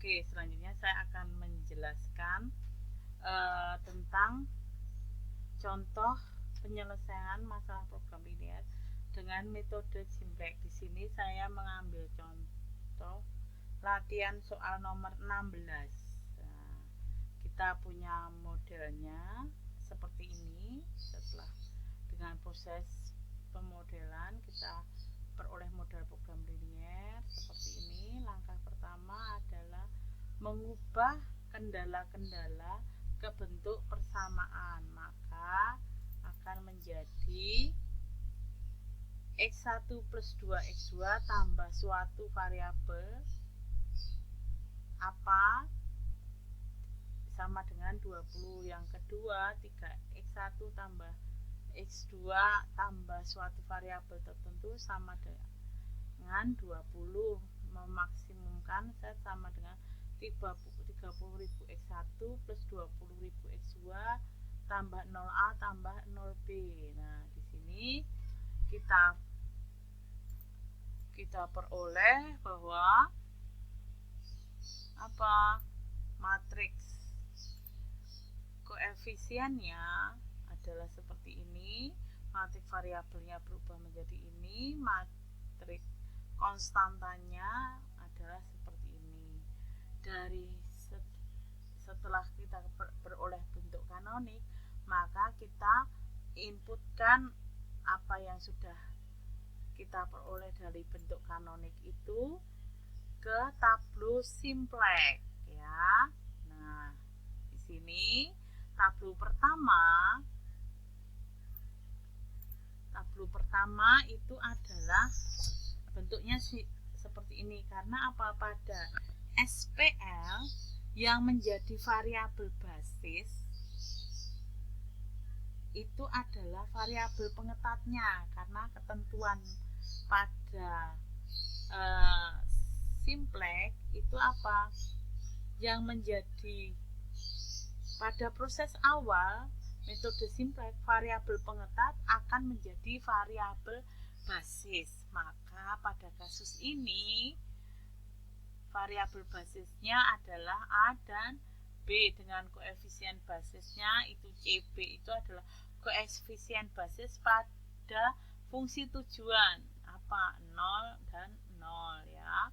Oke, selanjutnya saya akan menjelaskan tentang contoh penyelesaian masalah program linear dengan metode Simplex. Di sini saya mengambil contoh latihan soal nomor 16. Nah, kita punya modelnya seperti ini. Setelah dengan proses pemodelan kita peroleh model program linear seperti ini. Langkah pertama adalah mengubah kendala-kendala ke bentuk persamaan, maka akan menjadi x1 plus 2x2 tambah suatu variabel apa sama dengan 20. Yang kedua 3x1 tambah x2 tambah suatu variabel tertentu sama dengan 20, memaksimumkan set sama dengan 30.000 x1 plus 20.000 x2 tambah 0a tambah 0b. Nah, di sini kita peroleh bahwa matriks koefisiennya adalah seperti ini, matriks variabelnya berubah menjadi ini, matriks konstantanya adalah seperti ini. Setelah kita beroleh bentuk kanonik, maka kita inputkan apa yang sudah kita peroleh dari bentuk kanonik itu ke tableau Simplex ya. Nah, di sini tableau pertama itu adalah bentuknya seperti ini karena pada SPL yang menjadi variabel basis itu adalah variabel pengetatnya, karena ketentuan pada Simplex itu yang menjadi pada proses awal metode Simplex, variabel pengetat akan menjadi variabel basis. Maka pada kasus ini variabel basisnya adalah A dan B dengan koefisien basisnya itu CB, itu adalah koefisien basis pada fungsi tujuan 0 dan 0 ya.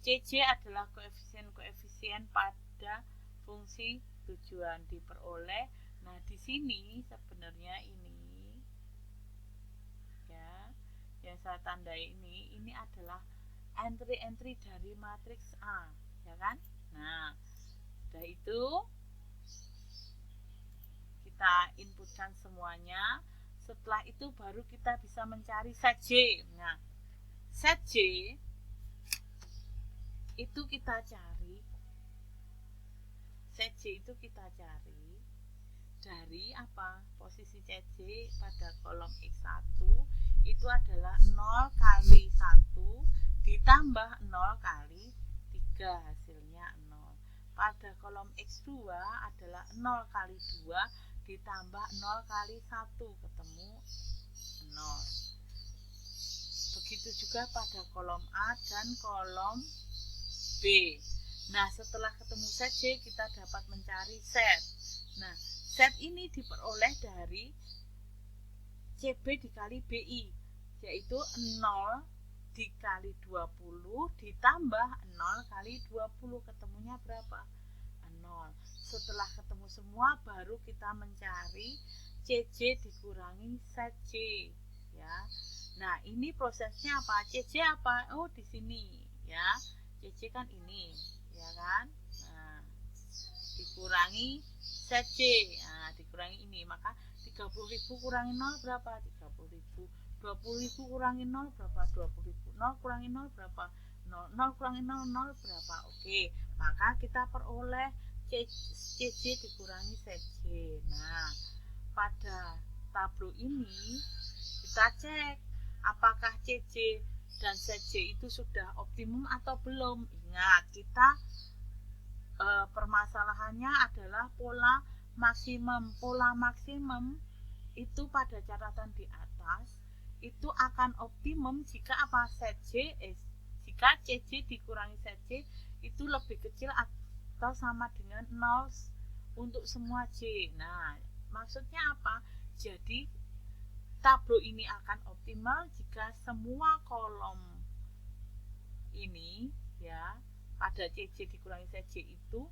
CC adalah koefisien pada fungsi tujuan diperoleh. Nah, di sini sebenarnya ini ya, yang saya tandai ini adalah entry dari matriks A, ya kan? Nah, sudah itu kita inputkan semuanya. Setelah itu baru kita bisa mencari set J. Nah, set J itu kita cari. Set J itu kita cari dari posisi CJ pada kolom X1 itu adalah 0 kali 1 ditambah 0 kali 3, hasilnya 0. Pada kolom X2 adalah 0 kali 2 ditambah 0 kali 1, ketemu 0. Begitu juga pada kolom A dan kolom B. Nah, setelah ketemu set J, kita dapat mencari set. Nah, set ini diperoleh dari CB dikali BI, yaitu 0 dikali 20 ditambah 0 kali 20, ketemunya berapa? 0. Setelah ketemu semua, baru kita mencari CJ dikurangi set J ya. Nah, ini prosesnya apa? CJ apa? Oh, di sini ya. CJ kan ini, ya kan? Nah, dikurangi set J. Nah, dikurangi ini, maka 30.000 kurangi 0 berapa? 30.000. 20.000 kurangi 0 berapa? 20.000. 0 kurangi 0 berapa? 0. 0 kurangi 0, 0 berapa? Oke, maka kita peroleh CJ dikurangi set J. Nah, pada tableau ini kita cek apakah CJ dan set J itu sudah optimum atau belum. Ingat, kita permasalahannya adalah pola maksimum. Pola maksimum itu pada catatan di atas itu akan optimum jika jika CJ dikurangi set J itu lebih kecil atau sama dengan 0 untuk semua J. Nah, maksudnya apa? Jadi tableau ini akan optimal jika semua kolom ini ya pada CJ dikurangi CJ itu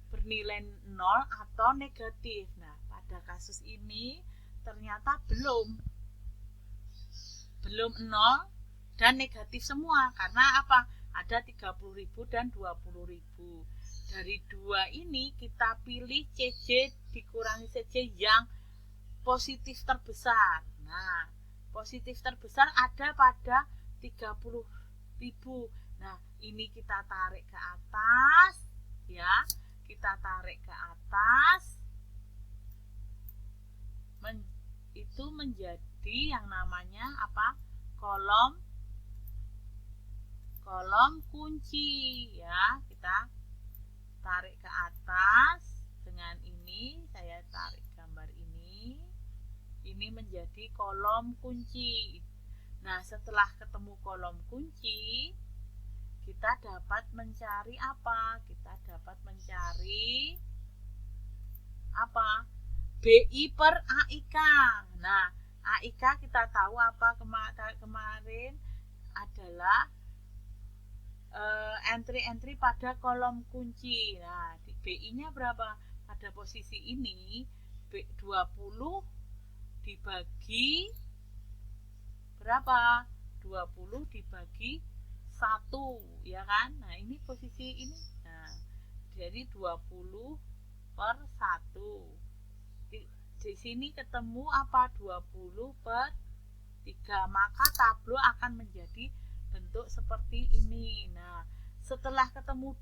bernilai 0 atau negatif. Nah, pada kasus ini ternyata belum 0 dan negatif semua. Karena apa? Ada 30.000 dan 20.000. Dari dua ini kita pilih CJ dikurangi CJ yang positif terbesar. Nah, positif terbesar ada pada 30.000. Nah, ini kita tarik ke atas ya. Kita tarik ke atas. Itu menjadi yang namanya apa? Kolom kunci ya. Kita tarik ke atas dengan ini, saya tarik gambar ini. Ini menjadi kolom kunci. Nah, setelah ketemu kolom kunci, kita dapat mencari apa? Kita dapat mencari apa? BI per AIK. Nah, AIK kita tahu apa kemarin adalah entry-entry pada kolom kunci. Nah, BI-nya berapa? Pada posisi ini 20 dibagi berapa? 20 dibagi 1, ya kan? Nah, ini posisi ini. Nah, jadi 20 per 1. Di sini ketemu apa? 20 per 3. Maka tableau akan menjadi bentuk seperti ini. Nah, setelah ketemu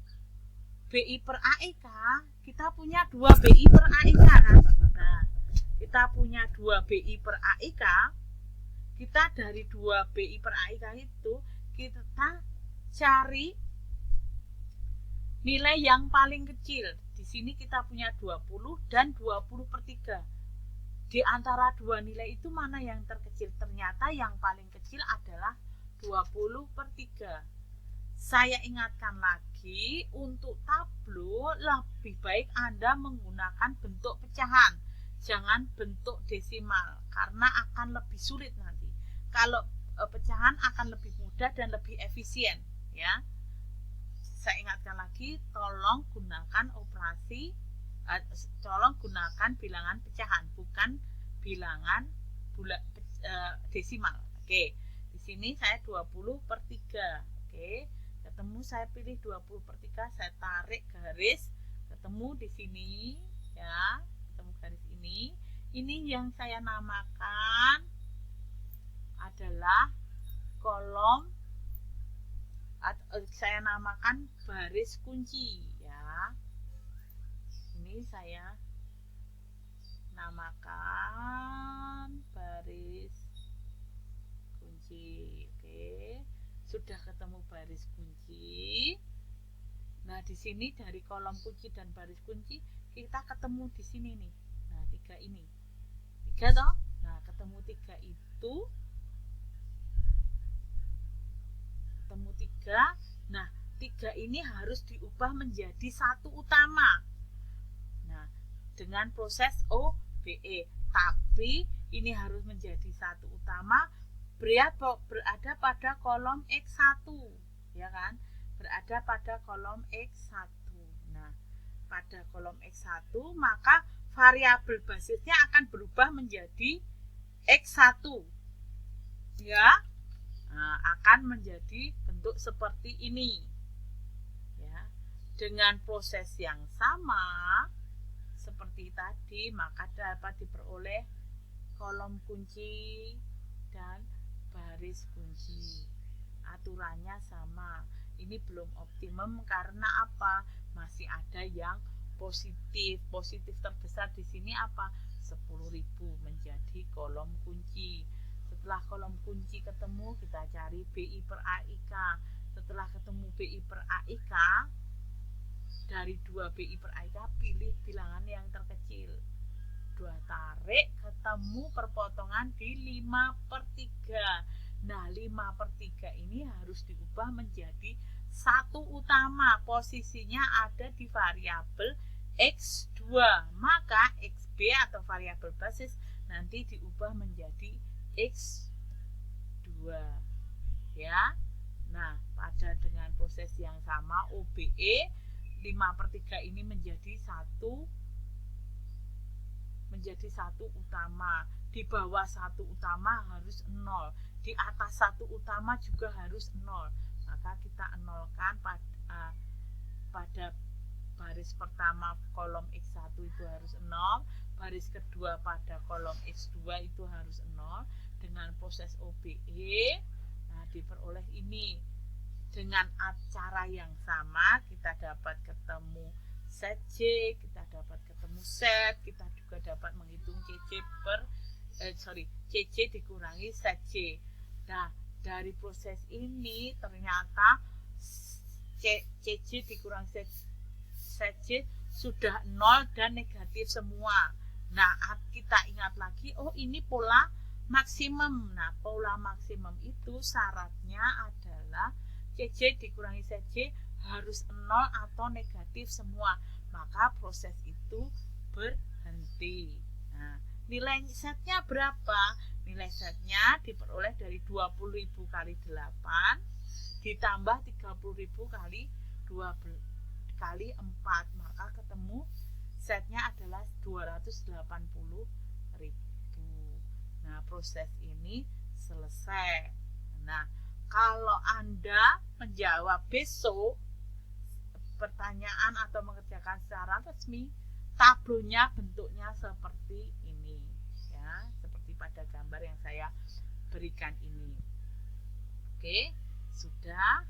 BI per AIK, kita punya 2 BI per AIK kan? Nah, kita punya 2 BI per AIK. Kita dari 2 BI per AIK itu kita cari nilai yang paling kecil. Di sini kita punya 20 dan 20 per 3. Di antara dua nilai itu mana yang terkecil? Ternyata yang paling kecil adalah 20 per 3. Saya ingatkan lagi, untuk tableau lebih baik Anda menggunakan bentuk pecahan. Jangan bentuk desimal, karena akan lebih sulit nanti. Kalau pecahan akan lebih mudah dan lebih efisien, ya. Saya ingatkan lagi, tolong gunakan bilangan pecahan, bukan bilangan desimal. Oke. Di sini saya 20 per 3. Oke. Ketemu, saya pilih 20 per 3, saya tarik garis, ketemu di sini ya, ketemu garis ini. Ini yang saya namakan adalah kolom, saya namakan baris kunci ya. Ini saya namakan baris kunci. Oke, sudah ketemu baris kunci. Nah, di sini dari kolom kunci dan baris kunci kita ketemu di sini nih. Nah, 3 ini. 3 toh? Nah, ketemu 3 itu. Ketemu 3. Nah, 3 ini harus diubah menjadi 1 utama. Nah, dengan proses OBE. Tapi ini harus menjadi 1 utama, berada pada kolom X1, ya kan? Berada pada kolom X1. Nah, pada kolom X1 maka variabel basisnya akan berubah menjadi X1. Ya. Nah, akan menjadi bentuk seperti ini. Ya. Dengan proses yang sama seperti tadi, maka dapat diperoleh kolom kunci dan baris kunci. Aturannya sama. Ini belum optimum karena apa? Masih ada yang positif. Positif terbesar di sini apa? 10.000 menjadi kolom kunci. Setelah kolom kunci ketemu, kita cari BI per AIK. Setelah ketemu BI per AIK, dari 2 BI per AIK pilih bilangan yang terkecil. 2 tarik, ketemu perpotongan di 5 per 3. Nah, 5 per 3 ini harus diubah menjadi satu utama, posisinya ada di variabel X2, maka XB atau variabel basis nanti diubah menjadi X2 ya. Nah, pada dengan proses yang sama OBE 5/3 ini menjadi satu utama. Di bawah satu utama harus 0, di atas satu utama juga harus 0. Maka kita nolkan pada baris pertama kolom X1 itu harus 0, baris kedua pada kolom X2 itu harus 0. Dengan proses OBE, nah diperoleh ini. Dengan cara yang sama kita dapat ketemu set J, kita dapat ketemu set, kita juga dapat menghitung CC dikurangi set J. Nah, dari proses ini ternyata CC dikurangi set J sudah 0 dan negatif semua. Nah, kita ingat lagi, oh ini pola maksimum. Nah, pola maksimum itu syaratnya adalah CC dikurangi CC harus 0 atau negatif semua. Maka proses itu berhenti. Nah, nilai setnya berapa? Nilai setnya diperoleh dari 20.000 kali 8 ditambah 30.000 kali 12 kali 4. Maka ketemu setnya adalah 280.000. Nah, proses ini selesai. Nah, kalau Anda menjawab besok pertanyaan atau mengerjakan secara resmi, tablonya bentuknya seperti ini ya, seperti pada gambar yang saya berikan ini. Oke, sudah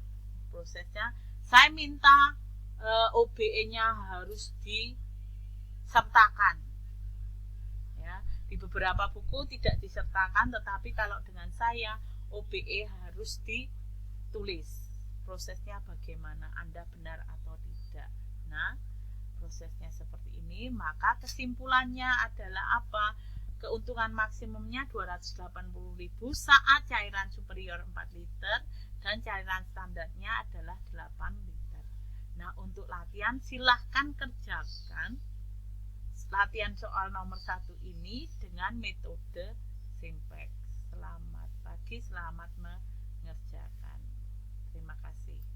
prosesnya. Saya minta OBE-nya harus disertakan ya. Di beberapa buku tidak disertakan, tetapi kalau dengan saya OBE harus ditulis. Prosesnya bagaimana, Anda benar atau tidak. Nah, prosesnya seperti ini, maka kesimpulannya adalah apa? Keuntungan maksimumnya 280.000 saat cairan superior 4 liter dan cairan standarnya adalah 8 liter. Nah, untuk latihan silahkan kerjakan latihan soal nomor 1 ini dengan metode Simpex. Selamat pagi, selamat mengerjakan. Terima kasih.